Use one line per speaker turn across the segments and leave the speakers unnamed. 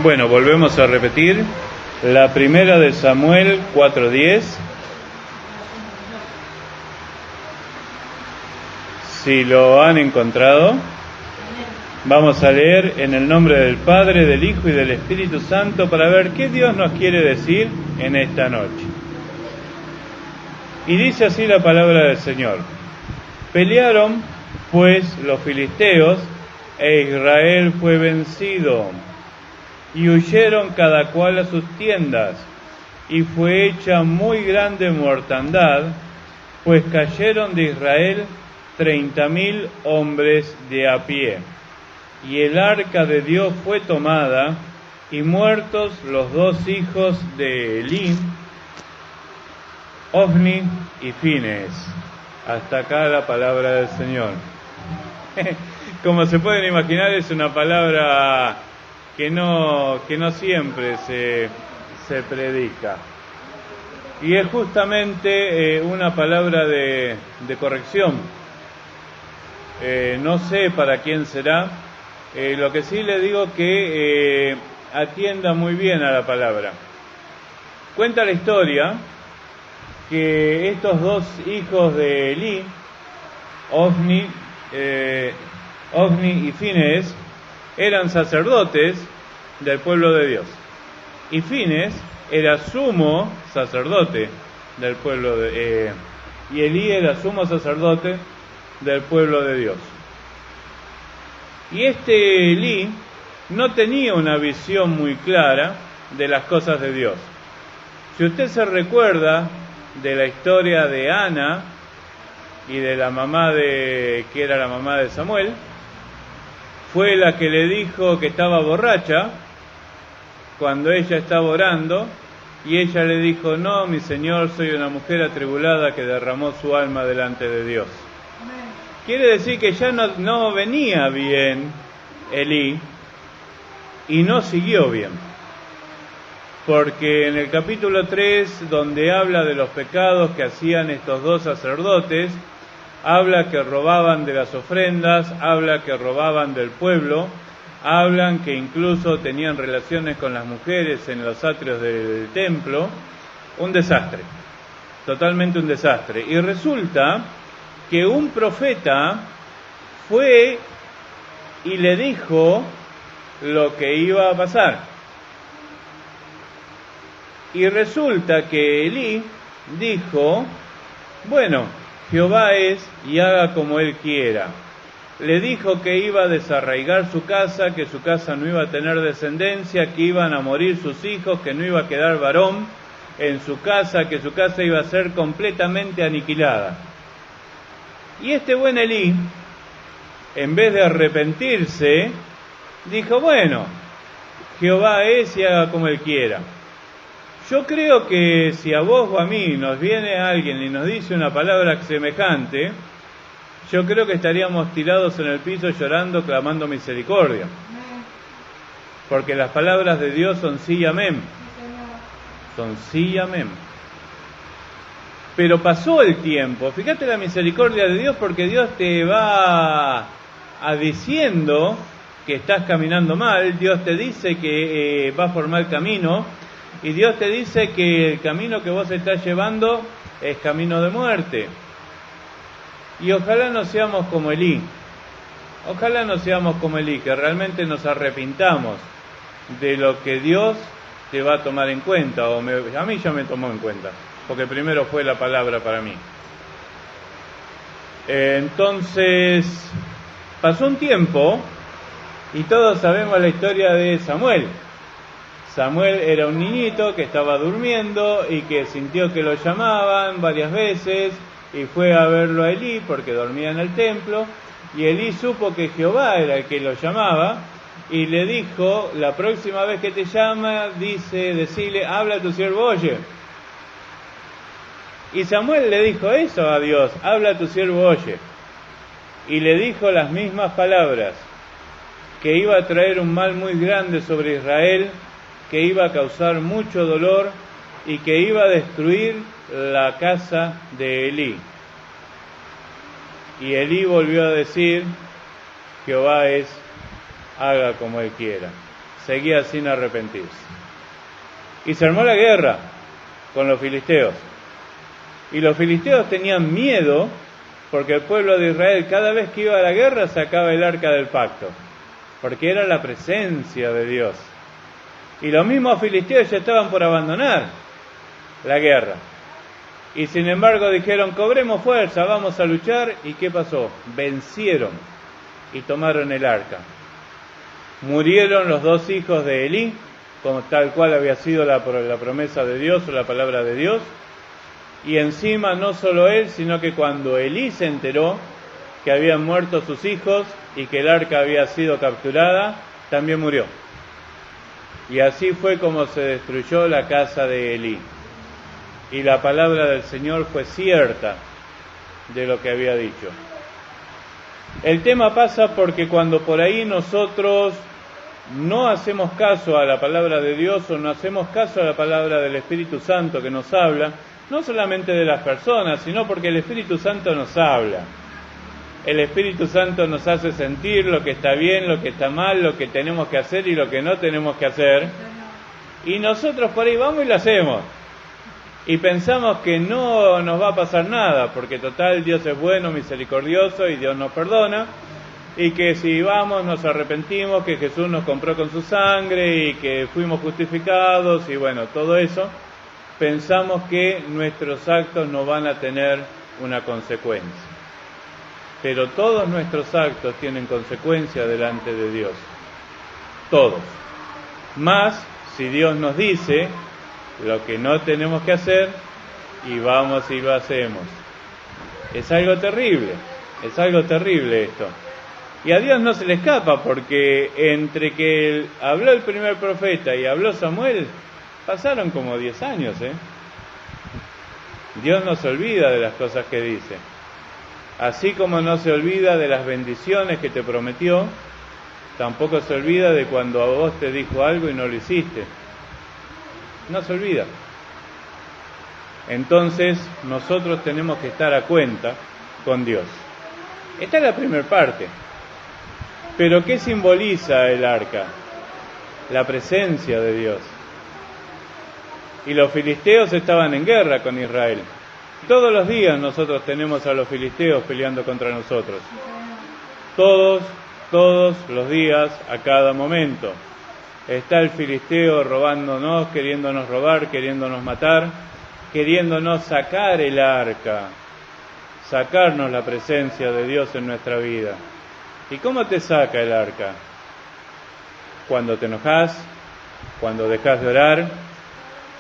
Bueno, volvemos a repetir la primera de Samuel 4:10. Si lo han encontrado, vamos a leer en el nombre del Padre, del Hijo y del Espíritu Santo para ver qué Dios nos quiere decir en esta noche. Y dice así la palabra del Señor: Pelearon pues los filisteos, e Israel fue vencido, y huyeron cada cual a sus tiendas, y fue hecha muy grande mortandad, pues cayeron de Israel 30.000 hombres de a pie. Y el arca de Dios fue tomada, y muertos los dos hijos de Elí, Ofni y Fines. Hasta acá la palabra del Señor. Como se pueden imaginar, es una palabra que no siempre se predica. Y es justamente una palabra de corrección. No sé para quién será. Lo que sí le digo que atienda muy bien a la palabra. Cuenta la historia que estos dos hijos de Elí, Ofni y Fines, eran sacerdotes del pueblo de Dios. Y Fines era sumo sacerdote del pueblo y Elí era sumo sacerdote del pueblo de Dios. Y este Elí no tenía una visión muy clara de las cosas de Dios. Si usted se recuerda de la historia de Ana y de la mamá que era la mamá de Samuel, fue la que le dijo que estaba borracha cuando ella estaba orando, y ella le dijo: no, mi señor, soy una mujer atribulada que derramó su alma delante de Dios. Quiere decir que ya no venía bien Elí, y no siguió bien. Porque en el capítulo 3, donde habla de los pecados que hacían estos dos sacerdotes, habla que robaban de las ofrendas, habla que robaban del pueblo, hablan que incluso tenían relaciones con las mujeres en los atrios del templo. Un desastre, totalmente un desastre. Y resulta que un profeta fue y le dijo lo que iba a pasar. Y resulta que Elí dijo: bueno, Jehová es y haga como él quiera. Le dijo que iba a desarraigar su casa, que su casa no iba a tener descendencia, que iban a morir sus hijos, que no iba a quedar varón en su casa, que su casa iba a ser completamente aniquilada. Y este buen Elí, en vez de arrepentirse, dijo: bueno, Jehová es y haga como él quiera. Yo creo que si a vos o a mí nos viene alguien y nos dice una palabra semejante, yo creo que estaríamos tirados en el piso llorando, clamando misericordia. Porque las palabras de Dios son sí y amén. Son sí y amén. Pero pasó el tiempo. Fíjate la misericordia de Dios, porque Dios te va diciendo que estás caminando mal. Dios te dice que vas por mal camino. Y Dios te dice que el camino que vos estás llevando es camino de muerte. Y ojalá no seamos como Elí. Ojalá no seamos como Elí, que realmente nos arrepintamos de lo que Dios te va a tomar en cuenta. A mí ya me tomó en cuenta, porque primero fue la palabra para mí. Entonces, pasó un tiempo y todos sabemos la historia de Samuel. Samuel era un niñito que estaba durmiendo y que sintió que lo llamaban varias veces y fue a verlo a Elí porque dormía en el templo, y Elí supo que Jehová era el que lo llamaba y le dijo: la próxima vez que te llama, decile, habla a tu siervo oye. Y Samuel le dijo eso a Dios: habla a tu siervo oye. Y le dijo las mismas palabras, que iba a traer un mal muy grande sobre Israel, que iba a causar mucho dolor y que iba a destruir la casa de Elí. Y Elí volvió a decir: Jehová es, haga como él quiera. seguía sin arrepentirse. Y se armó la guerra con los filisteos. Y los filisteos tenían miedo porque el pueblo de Israel cada vez que iba a la guerra sacaba el arca del pacto, porque era la presencia de Dios. Y los mismos filisteos ya estaban por abandonar la guerra. Y sin embargo dijeron, cobremos fuerza, vamos a luchar. ¿Y qué pasó? Vencieron y tomaron el arca. Murieron los 2 hijos de Elí, como tal cual había sido la promesa de Dios o la palabra de Dios. Y encima no solo él, sino que cuando Elí se enteró que habían muerto sus hijos y que el arca había sido capturada, también murió. Y así fue como se destruyó la casa de Elí. Y la palabra del Señor fue cierta de lo que había dicho. El tema pasa porque cuando por ahí nosotros no hacemos caso a la palabra de Dios o no hacemos caso a la palabra del Espíritu Santo que nos habla, no solamente de las personas, sino porque el Espíritu Santo nos habla. El Espíritu Santo nos hace sentir lo que está bien, lo que está mal, lo que tenemos que hacer y lo que no tenemos que hacer. Y nosotros por ahí vamos y lo hacemos. Y pensamos que no nos va a pasar nada, porque total Dios es bueno, misericordioso y Dios nos perdona. Y que si vamos nos arrepentimos, que Jesús nos compró con su sangre y que fuimos justificados y bueno, todo eso. Pensamos que nuestros actos no van a tener una consecuencia. Pero todos nuestros actos tienen consecuencia delante de Dios. Todos. Más si Dios nos dice lo que no tenemos que hacer y vamos y lo hacemos. Es algo terrible esto. Y a Dios no se le escapa porque entre que habló el primer profeta y habló Samuel, pasaron como 10 años, Dios no se olvida de las cosas que dice. Así como no se olvida de las bendiciones que te prometió, tampoco se olvida de cuando a vos te dijo algo y no lo hiciste. No se olvida. Entonces, nosotros tenemos que estar a cuenta con Dios. Esta es la primera parte. Pero ¿qué simboliza el arca? La presencia de Dios. Y los filisteos estaban en guerra con Israel. Todos los días nosotros tenemos a los filisteos peleando contra nosotros. Todos los días, a cada momento. Está el filisteo robándonos, queriéndonos robar, queriéndonos matar, queriéndonos sacar el arca, sacarnos la presencia de Dios en nuestra vida. ¿Y cómo te saca el arca? Cuando te enojas, cuando dejas de orar,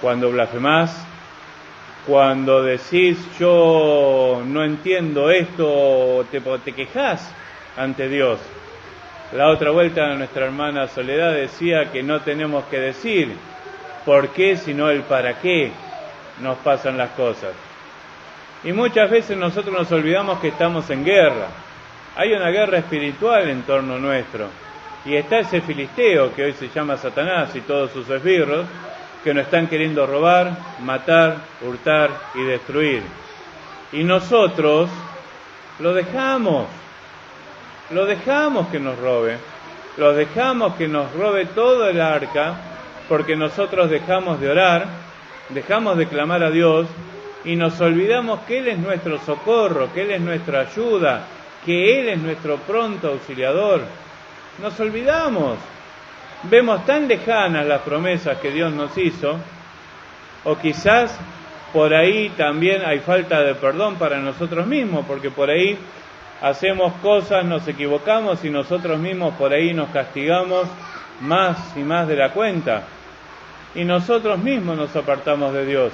cuando blasfemás, cuando decís yo no entiendo esto, te quejás ante Dios. La otra vuelta nuestra hermana Soledad decía que no tenemos que decir por qué, sino el para qué nos pasan las cosas. Y muchas veces nosotros nos olvidamos que estamos en guerra. Hay una guerra espiritual en torno nuestro. Y está ese filisteo que hoy se llama Satanás y todos sus esbirros, que nos están queriendo robar, matar, hurtar y destruir. Y nosotros lo dejamos que nos robe, lo dejamos que nos robe todo el arca, porque nosotros dejamos de orar, dejamos de clamar a Dios y nos olvidamos que Él es nuestro socorro, que Él es nuestra ayuda, que Él es nuestro pronto auxiliador. Nos olvidamos. Vemos tan lejanas las promesas que Dios nos hizo, o quizás por ahí también hay falta de perdón para nosotros mismos, porque por ahí hacemos cosas, nos equivocamos y nosotros mismos por ahí nos castigamos más y más de la cuenta. Y nosotros mismos nos apartamos de Dios.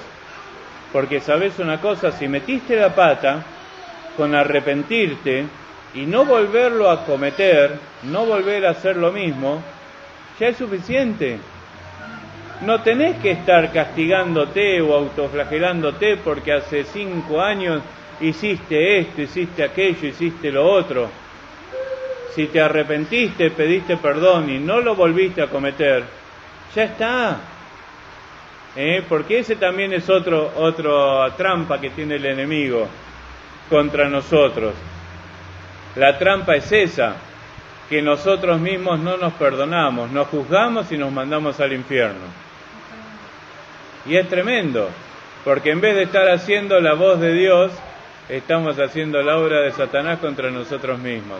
Porque sabes una cosa, si metiste la pata con arrepentirte y no volverlo a cometer, no volver a hacer lo mismo, ya es suficiente. No tenés que estar castigándote o autoflagelándote porque hace 5 años hiciste esto, hiciste aquello, hiciste lo otro. Si te arrepentiste, pediste perdón y no lo volviste a cometer, ya está. Porque ese también es otra trampa que tiene el enemigo contra nosotros. La trampa es esa, que nosotros mismos no nos perdonamos, nos juzgamos y nos mandamos al infierno. Y es tremendo, porque en vez de estar haciendo la voz de Dios, estamos haciendo la obra de Satanás contra nosotros mismos.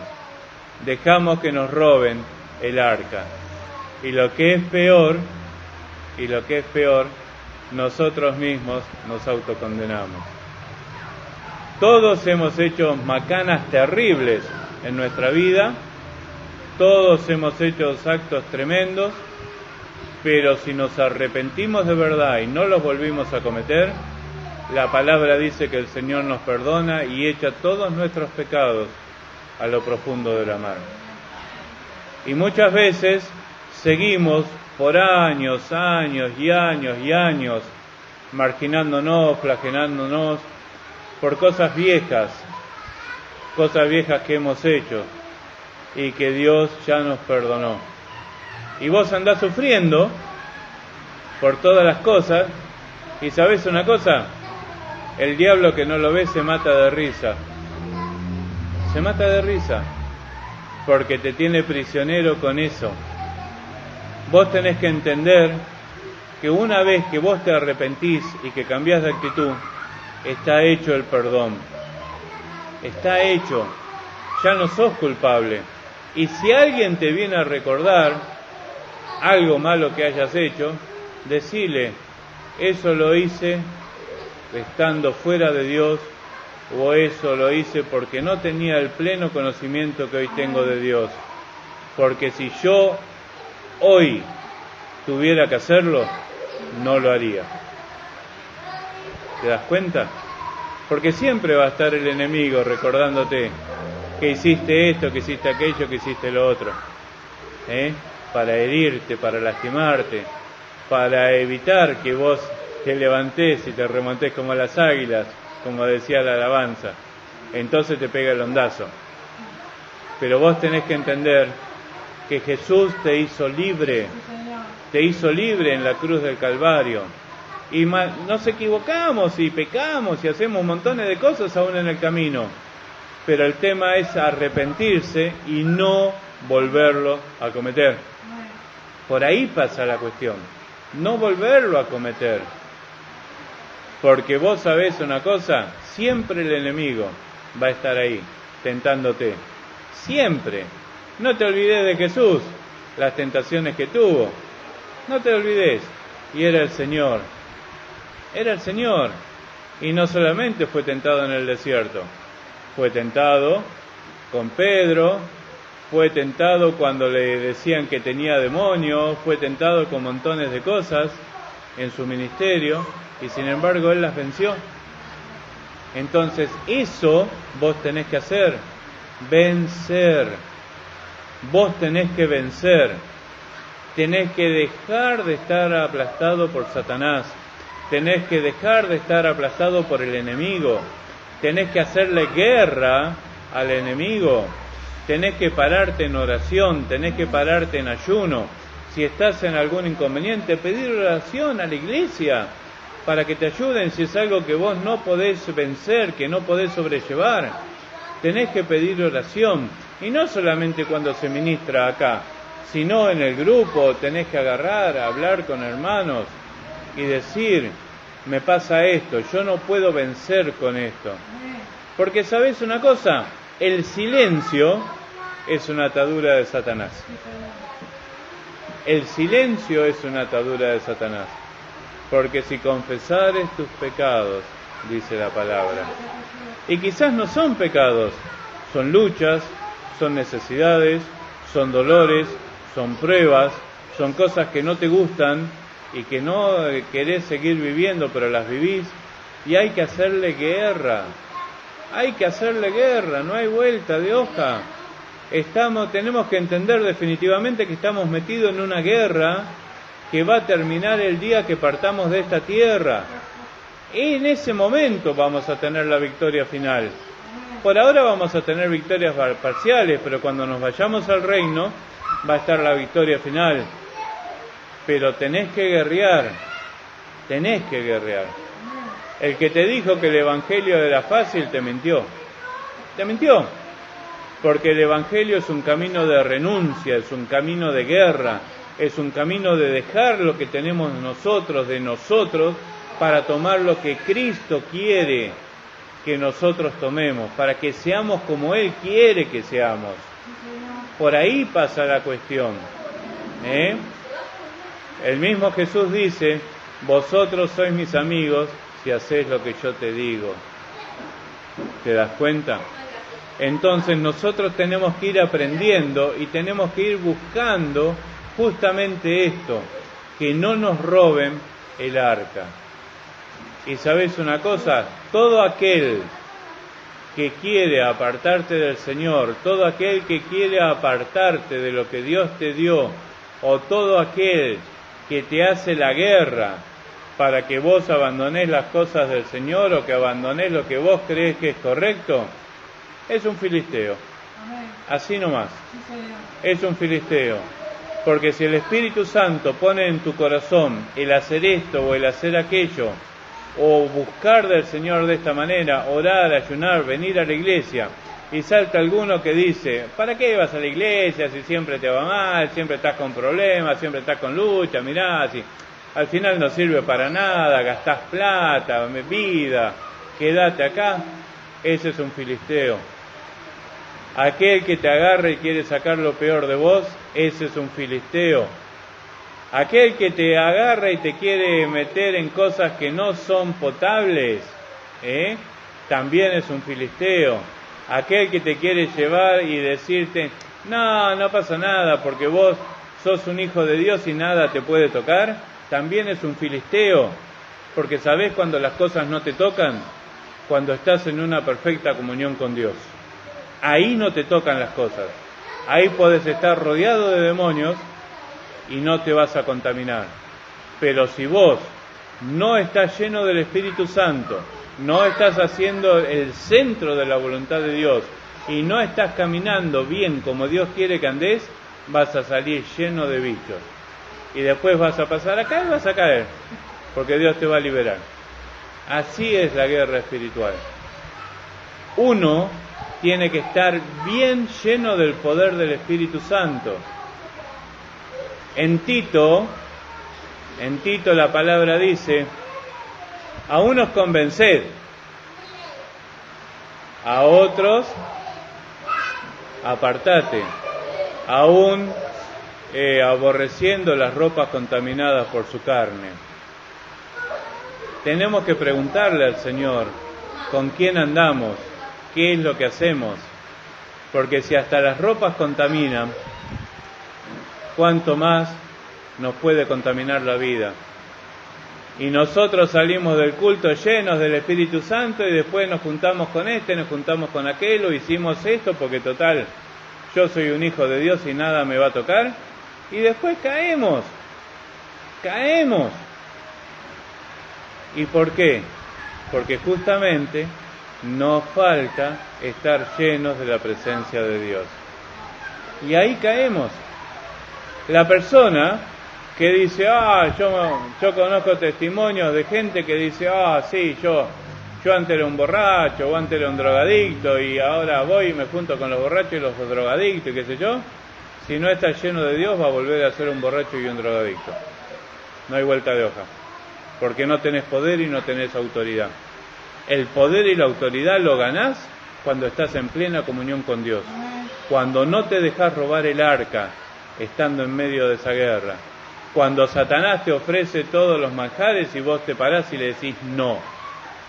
Dejamos que nos roben el arca. Y lo que es peor, nosotros mismos nos autocondenamos. Todos hemos hecho macanas terribles en nuestra vida, todos hemos hecho actos tremendos, pero si nos arrepentimos de verdad y no los volvimos a cometer, la palabra dice que el Señor nos perdona y echa todos nuestros pecados a lo profundo de la mar. Y muchas veces seguimos por años marginándonos, flagelándonos por cosas viejas que hemos hecho y que Dios ya nos perdonó. Y vos andás sufriendo por todas las cosas, y ¿sabés una cosa? El diablo que no lo ve se mata de risa. Se mata de risa, porque te tiene prisionero con eso. Vos tenés que entender que una vez que vos te arrepentís y que cambiás de actitud, está hecho el perdón. Está hecho. Ya no sos culpable. Y si alguien te viene a recordar algo malo que hayas hecho, decile, eso lo hice estando fuera de Dios, o eso lo hice porque no tenía el pleno conocimiento que hoy tengo de Dios. Porque si yo hoy tuviera que hacerlo, no lo haría. ¿Te das cuenta? Porque siempre va a estar el enemigo recordándote que hiciste esto, que hiciste aquello, que hiciste lo otro. Para herirte, para lastimarte, para evitar que vos te levantés y te remontés como las águilas, como decía la alabanza. Entonces te pega el ondazo. Pero vos tenés que entender que Jesús te hizo libre en la cruz del Calvario. Y nos equivocamos y pecamos y hacemos montones de cosas aún en el camino. Pero el tema es arrepentirse y no volverlo a cometer. Por ahí pasa la cuestión. No volverlo a cometer. Porque vos sabés una cosa, siempre el enemigo va a estar ahí, tentándote. Siempre. No te olvides de Jesús, las tentaciones que tuvo. No te olvides. Y era el Señor. Era el Señor. Y no solamente fue tentado en el desierto. Fue tentado con Pedro. Fue tentado cuando le decían que tenía demonio. Fue tentado con montones de cosas en su ministerio. Y sin embargo Él las venció. Entonces eso vos tenés que hacer. Vencer. Vos tenés que vencer. Tenés que dejar de estar aplastado por Satanás. Tenés que dejar de estar aplastado por el enemigo. Tenés que hacerle guerra al enemigo. Tenés que pararte en oración. Tenés que pararte en ayuno. Si estás en algún inconveniente, pedir oración a la iglesia para que te ayuden si es algo que vos no podés vencer, que no podés sobrellevar. Tenés que pedir oración. Y no solamente cuando se ministra acá, sino en el grupo. Tenés que agarrar, hablar con hermanos y decir, me pasa esto, yo no puedo vencer con esto. Porque ¿sabés una cosa? El silencio es una atadura de Satanás. El silencio es una atadura de Satanás. Porque si confesares tus pecados, dice la palabra, y quizás no son pecados, son luchas, son necesidades, son dolores, son pruebas, son cosas que no te gustan y que no querés seguir viviendo, pero las vivís, y hay que hacerle guerra. Hay que hacerle guerra, no hay vuelta de hoja. Tenemos que entender definitivamente que estamos metidos en una guerra que va a terminar el día que partamos de esta tierra. Y en ese momento vamos a tener la victoria final. Por ahora vamos a tener victorias parciales, pero cuando nos vayamos al reino va a estar la victoria final. Pero tenés que guerrear. Tenés que guerrear. El que te dijo que el evangelio era fácil te mintió. Te mintió. Porque el Evangelio es un camino de renuncia, es un camino de guerra, es un camino de dejar lo que tenemos nosotros, de nosotros, para tomar lo que Cristo quiere que nosotros tomemos, para que seamos como Él quiere que seamos. Por ahí pasa la cuestión. El mismo Jesús dice, vosotros sois mis amigos si hacéis lo que yo te digo. ¿Te das cuenta? Entonces nosotros tenemos que ir aprendiendo y tenemos que ir buscando justamente esto, que no nos roben el arca. Y ¿sabéis una cosa? Todo aquel que quiere apartarte del Señor, todo aquel que quiere apartarte de lo que Dios te dio, o todo aquel que te hace la guerra para que vos abandones las cosas del Señor o que abandones lo que vos crees que es correcto, es un filisteo. Así nomás. Es un filisteo. Porque si el Espíritu Santo pone en tu corazón el hacer esto o el hacer aquello, o buscar del Señor de esta manera, orar, ayunar, venir a la iglesia, y salta alguno que dice, ¿para qué vas a la iglesia si siempre te va mal, siempre estás con problemas, siempre estás con lucha, mirá, si al final no sirve para nada, gastás plata, vida, quédate acá? Ese es un filisteo. Aquel que te agarra y quiere sacar lo peor de vos, ese es un filisteo. Aquel que te agarra y te quiere meter en cosas que no son potables, también es un filisteo. Aquel que te quiere llevar y decirte, no pasa nada porque vos sos un hijo de Dios y nada te puede tocar, también es un filisteo. Porque ¿sabés cuando las cosas no te tocan? Cuando estás en una perfecta comunión con Dios. Ahí no te tocan las cosas. Ahí podés estar rodeado de demonios y no te vas a contaminar. Pero si vos no estás lleno del Espíritu Santo, no estás haciendo el centro de la voluntad de Dios y no estás caminando bien como Dios quiere que andes, vas a salir lleno de bichos. Y después vas a pasar acá y vas a caer, porque Dios te va a liberar. Así es la guerra espiritual. Uno tiene que estar bien lleno del poder del Espíritu Santo. En Tito la palabra dice, a unos convenced, a otros apartate, aún aborreciendo las ropas contaminadas por su carne. Tenemos que preguntarle al Señor, ¿con quién andamos? ¿Qué es lo que hacemos? Porque si hasta las ropas contaminan, ¿cuánto más nos puede contaminar la vida? Y nosotros salimos del culto llenos del Espíritu Santo y después nos juntamos con este, nos juntamos con aquello, hicimos esto porque total, yo soy un hijo de Dios y nada me va a tocar. Y después caemos. ¿Y por qué? Porque justamente nos falta estar llenos de la presencia de Dios. Y ahí caemos. La persona que dice, yo conozco testimonios de gente que dice, sí, yo antes era un borracho o antes era un drogadicto y ahora voy y me junto con los borrachos y los drogadictos y qué sé yo. Si no está lleno de Dios va a volver a ser un borracho y un drogadicto. No hay vuelta de hoja. Porque no tenés poder y no tenés autoridad. El poder y la autoridad lo ganás cuando estás en plena comunión con Dios. Cuando no te dejás robar el arca estando en medio de esa guerra. Cuando Satanás te ofrece todos los manjares y vos te parás y le decís no.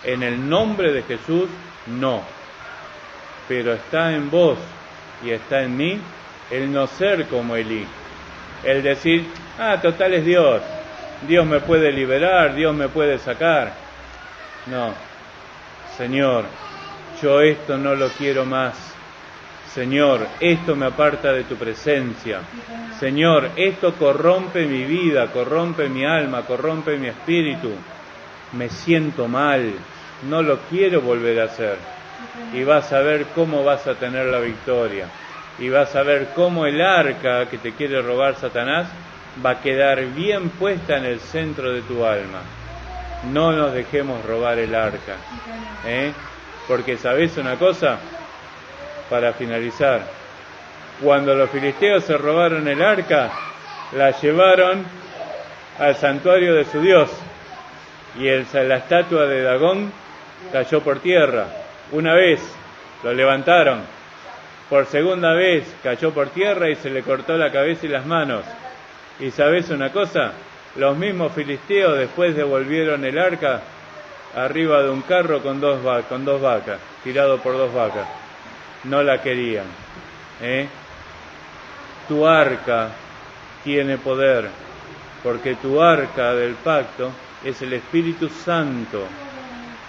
En el nombre de Jesús, no. Pero está en vos y está en mí el no ser como Elí. El decir, total es Dios. Dios me puede liberar, Dios me puede sacar. No. Señor, yo esto no lo quiero más. Señor, esto me aparta de tu presencia. Señor, esto corrompe mi vida, corrompe mi alma, corrompe mi espíritu. Me siento mal, no lo quiero volver a hacer. Y vas a ver cómo vas a tener la victoria. Y vas a ver cómo el arca que te quiere robar Satanás va a quedar bien puesta en el centro de tu alma. No nos dejemos robar el arca. Porque ¿sabés una cosa? para finalizar. Cuando los filisteos se robaron el arca, la llevaron al santuario de su Dios, y la estatua de Dagón cayó por tierra. Una vez lo levantaron, por segunda vez cayó por tierra y se le cortó la cabeza y las manos. ¿Y sabés una cosa? Los mismos filisteos después devolvieron el arca arriba de un carro con dos vacas, tirado por 2 vacas. No la querían. Tu arca tiene poder, porque tu arca del pacto es el Espíritu Santo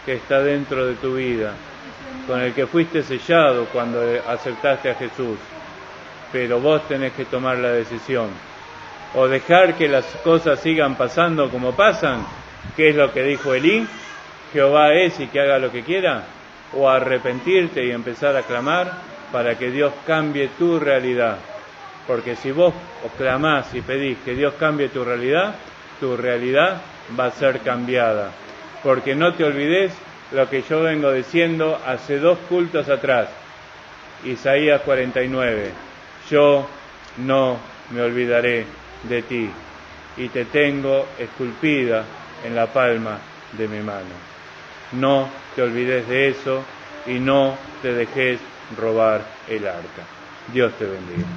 que está dentro de tu vida, con el que fuiste sellado cuando aceptaste a Jesús. Pero vos tenés que tomar la decisión, o dejar que las cosas sigan pasando como pasan, que es lo que dijo Elí, Jehová es y que haga lo que quiera, o arrepentirte y empezar a clamar para que Dios cambie tu realidad. Porque si vos clamás y pedís que Dios cambie tu realidad va a ser cambiada. Porque no te olvides lo que yo vengo diciendo hace 2 cultos atrás, Isaías 49, yo no me olvidaré de ti y te tengo esculpida en la palma de mi mano. No te olvides de eso y no te dejes robar el arca. Dios te bendiga.